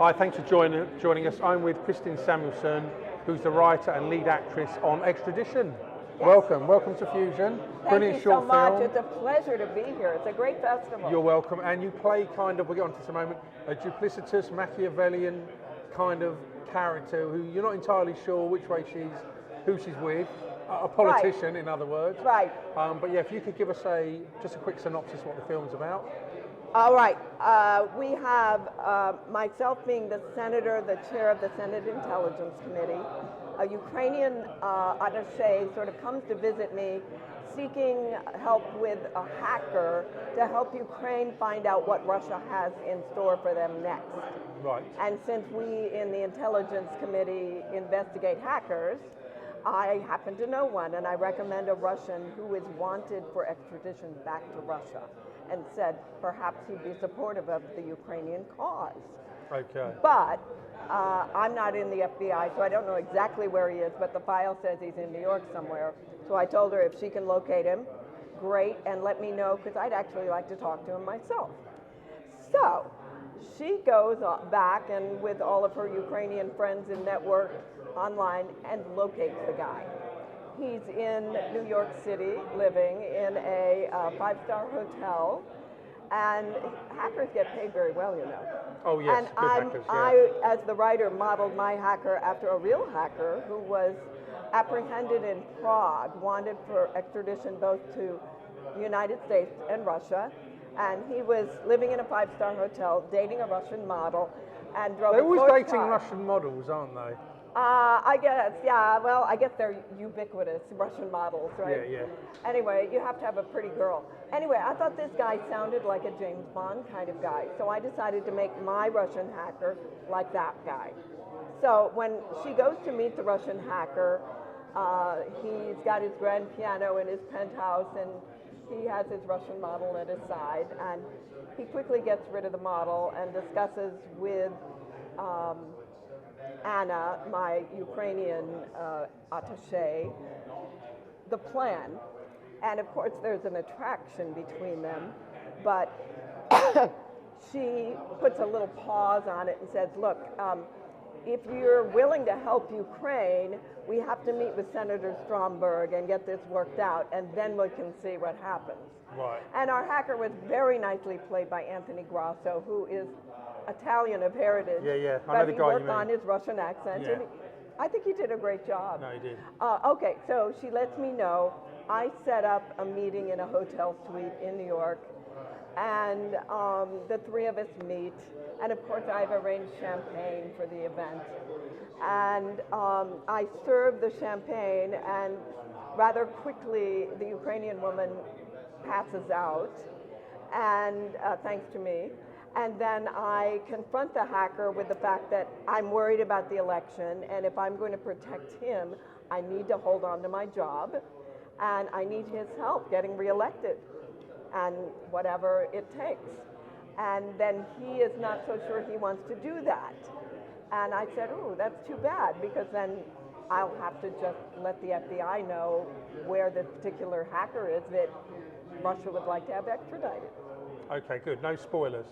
Hi, thanks for joining us. I'm with Kristin Samuelson, who's the writer and lead actress on Extradition. Yes. Welcone to Fusion. Thank you so much. It's a pleasure to be here. It's a great festival. You're welcome. And you play kind of, we'll get on to this in a moment, a duplicitous Machiavellian kind of character who you're not entirely sure who she's with. A politician, in other words. Right. But yeah, if you could give us just a quick synopsis of what the film's about. All right. We have myself being the senator, the chair of the Senate Intelligence Committee. A Ukrainian attaché sort of comes to visit me seeking help with a hacker to help Ukraine find out what Russia has in store for them next. Right. And since we in the Intelligence Committee investigate hackers, I happen to know one, and I recommend a Russian who is wanted for extradition back to Russia, and said perhaps he'd be supportive of the Ukrainian cause. Okay. But I'm not in the FBI, so I don't know exactly where he is, but the file says he's in New York somewhere. So I told her if she can locate him, great, and let me know, because I'd actually like to talk to him myself. So she goes back and with all of her Ukrainian friends and network online and locates the guy. He's in New York City, living in a five-star hotel, and hackers get paid very well, you know. Oh yes, and good hackers, yeah. I, as the writer, modeled my hacker after a real hacker who was apprehended in Prague, wanted for extradition both to the United States and Russia, and he was living in a five-star hotel, dating a Russian model, and drove They're a always dating car. Russian models, aren't they? I guess, yeah. Well, I guess they're ubiquitous, Russian models, right? Yeah, yeah. Anyway, you have to have a pretty girl. Anyway, I thought this guy sounded like a James Bond kind of guy, so I decided to make my Russian hacker like that guy. So when she goes to meet the Russian hacker, he's got his grand piano in his penthouse, and he has his Russian model at his side, and he quickly gets rid of the model and discusses with Anna, my Ukrainian attaché, the plan. And of course there's an attraction between them, but she puts a little pause on it and says, look, if you're willing to help Ukraine, we have to meet with Senator Stromberg and get this worked out, and then we can see what happens. Right. And our hacker was very nicely played by Anthony Grasso, who is Italian of heritage. Yeah, yeah. I know the guy you mean. But he worked on his Russian accent. Yeah. And I think he did a great job. No, he did. Okay, so she lets me know. I set up a meeting in a hotel suite in New York, and the three of us meet. And of course, I've arranged champagne for the event. And I serve the champagne, and rather quickly, the Ukrainian woman passes out, and thanks to me. And then I confront the hacker with the fact that I'm worried about the election, and if I'm going to protect him, I need to hold on to my job, and I need his help getting reelected, and whatever it takes. And then he is not so sure he wants to do that. And I said, oh, that's too bad, because then I'll have to just let the FBI know where this particular hacker is that Russia would like to have extradited. Okay, good. No spoilers.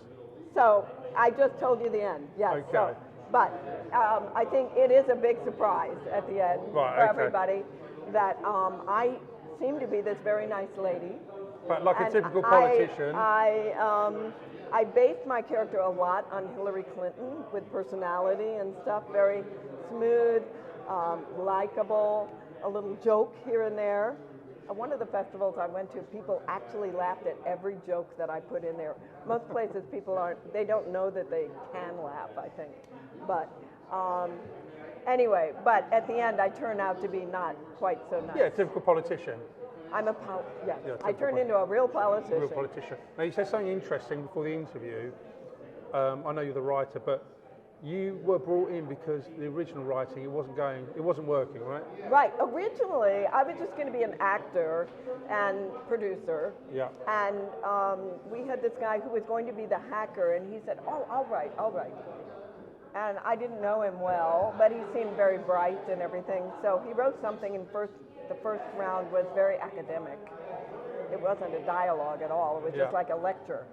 So I just told you the end. Yes. Okay. So, but I think it is a big surprise at the end for everybody that I seem to be this very nice lady. But like a typical politician. I based my character a lot on Hillary Clinton with personality and stuff. Very smooth, likable, a little joke here and there. One of the festivals I went to, people actually laughed at every joke that I put in there. Most places people they don't know that they can laugh, I think. But anyway, but at the end I turn out to be not quite so nice. Yeah, typical politician. I'm yeah I turned into a real politician. Real politician. Now you said something interesting before the interview. I know you're the writer, but you were brought in because the original writing, it wasn't working, right? Right. Originally, I was just going to be an actor and producer. Yeah. And we had this guy who was going to be the hacker, and he said, oh, all right. And I didn't know him well, but he seemed very bright and everything. So he wrote something, and the first round was very academic. It wasn't a dialogue at all. It was just like a lecture.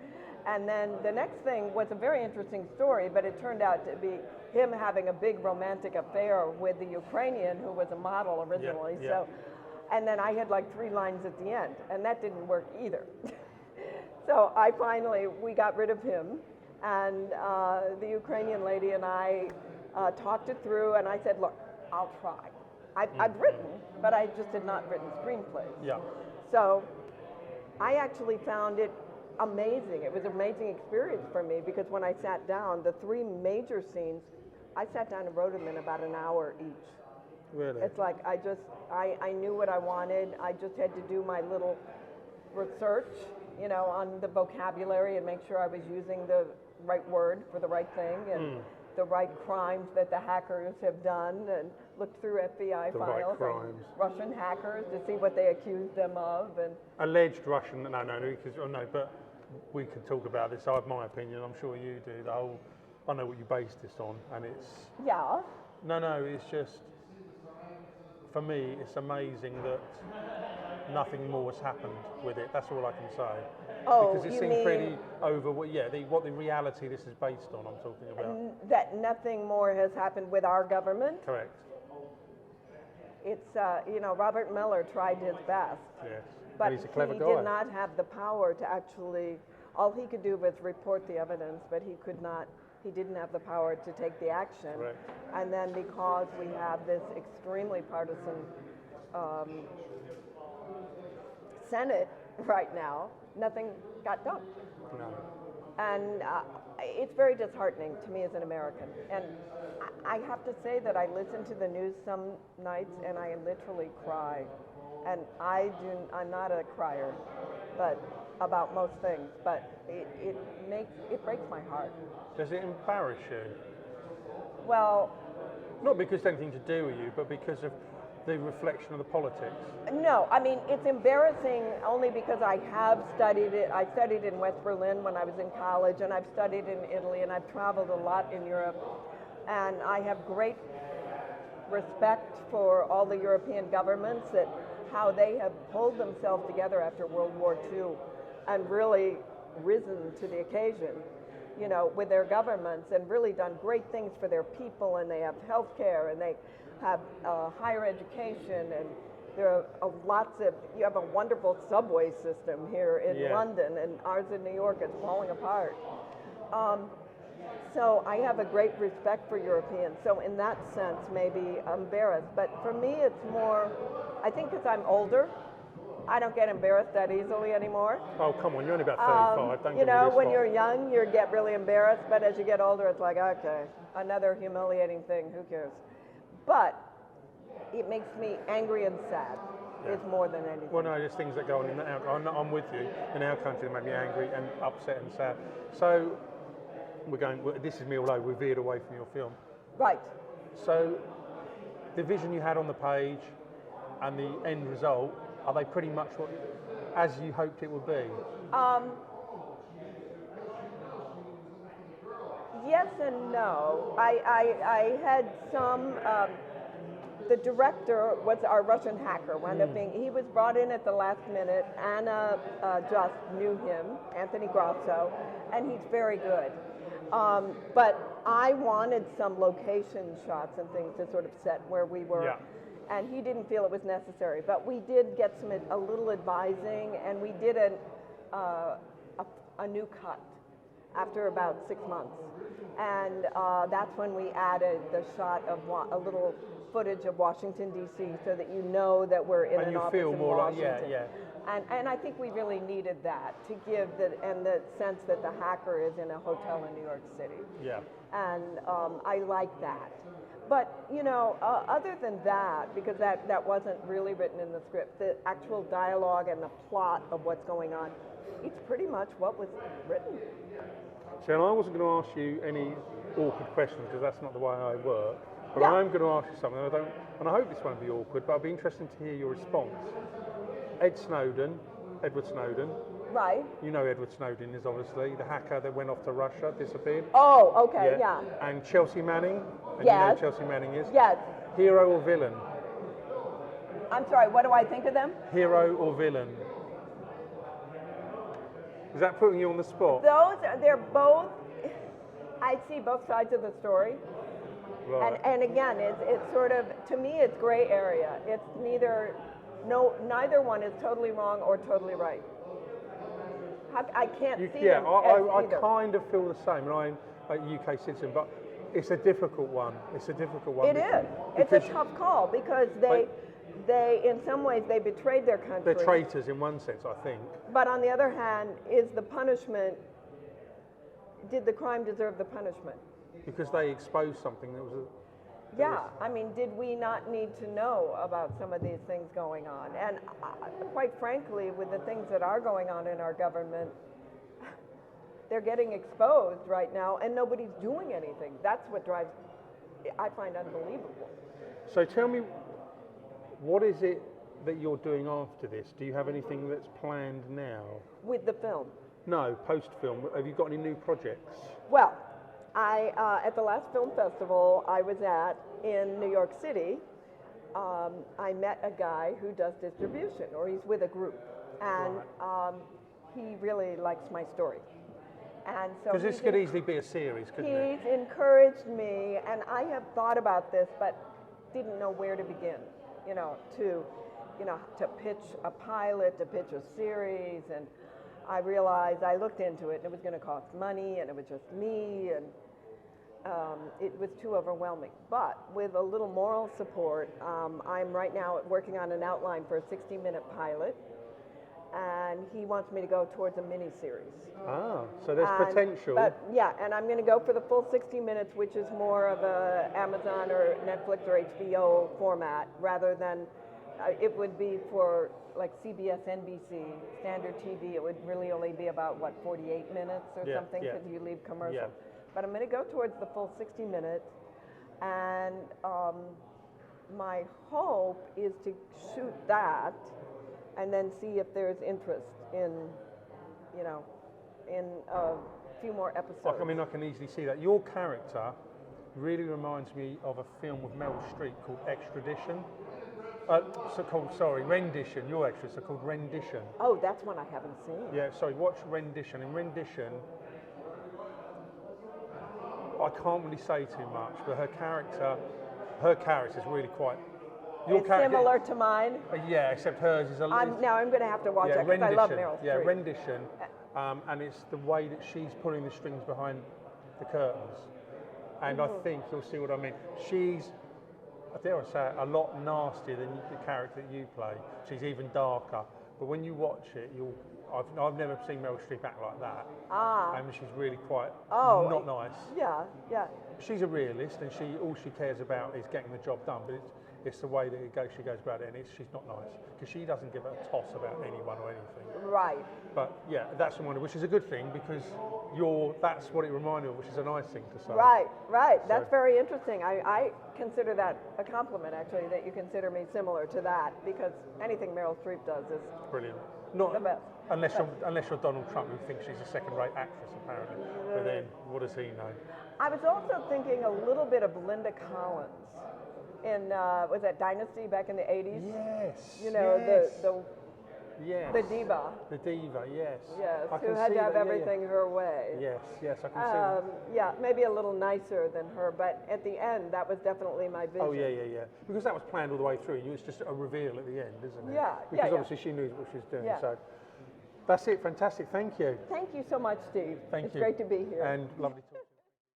And then the next thing was a very interesting story, but it turned out to be him having a big romantic affair with the Ukrainian who was a model originally. Yeah. So, and then I had like 3 lines at the end, and that didn't work either. So we got rid of him, and the Ukrainian lady and I talked it through, and I said, look, I'll try. I've written, but I just had not written screenplays. Yeah. So I actually found it amazing. It was an amazing experience for me because when I sat down, the 3 major scenes, I sat down and wrote them in about an hour each. Really? It's like I knew what I wanted. I just had to do my little research, you know, on the vocabulary and make sure I was using the right word for the right thing and the right crimes that the hackers have done, and looked through FBI The files right on crimes. Russian hackers to see what they accused them of. And Alleged Russian, but we could talk about this. I have my opinion, I'm sure you do. I know what you based this on, and it's... yeah. No, it's just, for me, it's amazing that nothing more has happened with it. That's all I can say. Oh, because it you seems mean pretty over, what the reality this is based on, I'm talking about. that nothing more has happened with our government? Correct. It's, Robert Mueller tried his best. Yes. But he's a clever he guy. did not have the power to actually, all he could do was report the evidence, but he didn't have the power to take the action. Correct. And then because we have this extremely partisan Senate right now, nothing got done. No. And it's very disheartening to me as an American. And I have to say that I listen to the news some nights and I literally cry. And I'm not a crier, but about most things, but it breaks my heart. Does it embarrass you? Well, Not because it's anything to do with you, but because of the reflection of the politics. no, I mean, it's embarrassing only because I have studied it. I studied in West Berlin when I was in college, and I've studied in Italy, and I've traveled a lot in Europe. And I have great respect for all the European governments, that how they have pulled themselves together after World War II and really risen to the occasion, you know, with their governments, and really done great things for their people. And they have health care, and they have higher education, and there are you have a wonderful subway system here in London, and ours in New York is falling apart. So I have a great respect for Europeans. So in that sense, maybe I'm embarrassed. But for me, it's more, I think because I'm older, I don't get embarrassed that easily anymore. Oh, come on, you're only about 35. Don't You give me know, this when lot. you're young, you get really embarrassed. But as you get older, it's like, okay, another humiliating thing, who cares? But it makes me angry and sad. It's more than anything. Well, no, there's things that go on in I'm with you. In our country, that make me angry and upset and sad. So this is me all over. We veered away from your film. Right. So the vision you had on the page and the end result, are they pretty much as you hoped it would be? Yes and no. I had some. The director was our Russian hacker. Wound up being, he was brought in at the last minute. Anna just knew him, Anthony Grasso, and he's very good. But I wanted some location shots and things to sort of set where we were. Yeah. And he didn't feel it was necessary. But we did get a little advising, and we did a new cut after about 6 months. And that's when we added the shot of a little footage of Washington, D.C., so that you know that we're in an office in Washington. And I think we really needed that to give the sense that the hacker is in a hotel in New York City. Yeah. And I like that. But, you know, other than that, because that wasn't really written in the script, the actual dialogue and the plot of what's going on, it's pretty much what was written. So I wasn't going to ask you any awkward questions because that's not the way I work. But Yeah. I am going to ask you something, and I hope this won't be awkward, but I'll be interested to hear your response. Edward Snowden. Right. You know Edward Snowden is obviously the hacker that went off to Russia, disappeared. Oh, okay, yeah. And Chelsea Manning. And Yes. you know who Chelsea Manning is? Yes. Hero or villain? I'm sorry, what do I think of them? Hero or villain? Is that putting you on the spot? They're both, I see both sides of the story. Right. And again, it's sort of, to me, it's gray area. It's neither one is totally wrong or totally right. I can't see them as either. I kind of feel the same, and I'm a UK citizen, but it's a difficult one. It's a difficult one. It is. It's a tough call because they, in some ways, they betrayed their country. They're traitors in one sense, I think. But on the other hand, is the punishment, did the crime deserve the punishment? Because they exposed something that was I mean, did we not need to know about some of these things going on? And quite frankly, with the things that are going on in our government, they're getting exposed right now and nobody's doing anything. That's what I find unbelievable. So tell me, what is it that you're doing after this? Do you have anything that's planned now? With the film? No, post-film. Have you got any new projects? Well, at the last film festival I was at in New York City, I met a guy who does distribution, or he's with a group, and he really likes my story. And so because this could easily be a series, couldn't it? He's encouraged me, and I have thought about this, but didn't know where to begin. To pitch a pilot, to pitch a series, and I realized I looked into it, and it was going to cost money, and it was just me, and it was too overwhelming. But with a little moral support, I'm right now working on an outline for a 60-minute pilot, and he wants me to go towards a mini-series. Ah, so there's potential. And I'm going to go for the full 60 minutes, which is more of a Amazon or Netflix or HBO format, rather than it would be for like CBS, NBC, standard TV. It would really only be about, 48 minutes or something, because you leave commercial. Yeah. But I'm going to go towards the full 60 minutes, and my hope is to shoot that and then see if there's interest in a few more episodes. I mean, I can easily see that. Your character really reminds me of a film with Meryl Streep called Extradition. Rendition. Your actress are called Rendition. Oh, that's one I haven't seen. Yeah, sorry, watch Rendition. In Rendition, I can't really say too much, but her character is really quite... Similar to mine? Yeah, except hers is a little... Now I'm going to have to watch it, because I love Meryl Streep. Yeah, Rendition, and it's the way that she's pulling the strings behind the curtains. And I think you'll see what I mean. She's, I dare I say, a lot nastier than the character that you play. She's even darker. But when you watch it, I've never seen Meryl Streep act like that. And she's really quite not nice. Yeah. She's a realist, and all she cares about is getting the job done. But it's the way that she goes about it, and she's not nice, because she doesn't give a toss about anyone or anything. Right. But yeah, that's which is a good thing, because that's what it reminded me of, which is a nice thing to say. Right. So, that's very interesting. I consider that a compliment, actually, that you consider me similar to that, because anything Meryl Streep does is brilliant. The best. Unless you're Donald Trump, who thinks she's a second-rate actress, apparently. But then, what does he know? I was also thinking a little bit of Linda Collins in was that Dynasty back in the 80s? Yes. The diva. The diva, yes. Yes, who had to have everything her way. Yes, I can see that. Yeah, maybe a little nicer than her, but at the end, that was definitely my vision. Oh, yeah. Because that was planned all the way through. It's just a reveal at the end, isn't it? Yeah. Because obviously she knew what she was doing. Yeah. So that's it. Fantastic. Thank you. Thank you so much, Steve. Thank you. It's great to be here. And lovely to